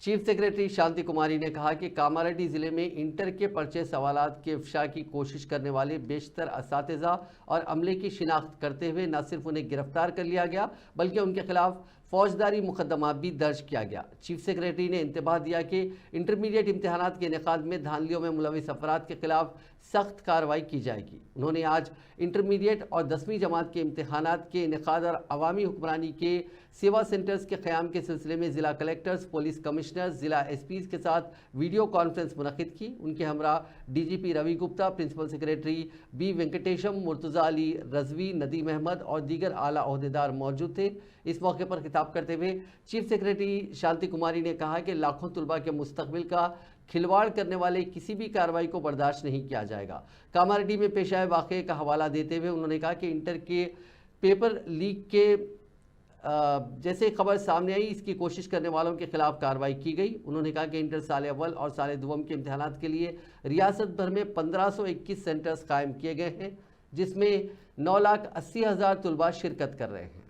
Chief secretary شانتی کماری نے کہا کہ کاماریڈی ضلع میں انٹر کے پرچے سوالات کے افشا کی کوشش کرنے والے بیشتر اساتذہ اور عملے کی شناخت کرتے ہوئے نہ صرف انہیں گرفتار کر لیا گیا بلکہ ان کے خلاف فوجداری مقدمہ بھی درج کیا گیا۔ چیف سیکریٹری نے انتباہ دیا کہ انٹرمیڈیٹ امتحانات کے انعقاد میں دھاندلیوں میں ملوث افراد کے خلاف سخت کارروائی کی جائے گی۔ انہوں نے آج انٹرمیڈیٹ اور 10ویں جماعت کے امتحانات کے انعقاد اور عوامی حکمرانی کے سیوا سینٹرز کے قیام کے سلسلے میں ضلع کلیکٹرز، پولیس کمشنرز، ضلع ایس پیز کے ساتھ ویڈیو کانفرنس منعقد کی۔ ان کے ہمراہ D G P Ravi Gupta, principal secretary B Venkatesham, Murtaza Ali Rizvi, Nadeem Ahmad اور دیگر اعلیٰ عہدیدار موجود تھے۔ اس موقع پر خطاب کرتے ہوئے چیف سیکریٹری شانتی کماری نے کہا کہ لاکھوں طلباء کے مستقبل کا کھلواڑ کرنے والے کسی بھی کارروائی کو برداشت نہیں کیا جائے گا۔ کاماریڈی میں پیش آئے واقعے کا حوالہ دیتے ہوئے انہوں نے کہا کہ انٹر کے پیپر لیک کے جیسے خبر سامنے آئی، اس کی کوشش کرنے والوں کے خلاف کارروائی کی گئی۔ انہوں نے کہا کہ انٹر سال اول اور سال دوم کے امتحانات کے لیے ریاست بھر میں 1521 سینٹرز قائم کیے گئے ہیں، جس میں 9,80,000 طلباء شرکت کر رہے ہیں۔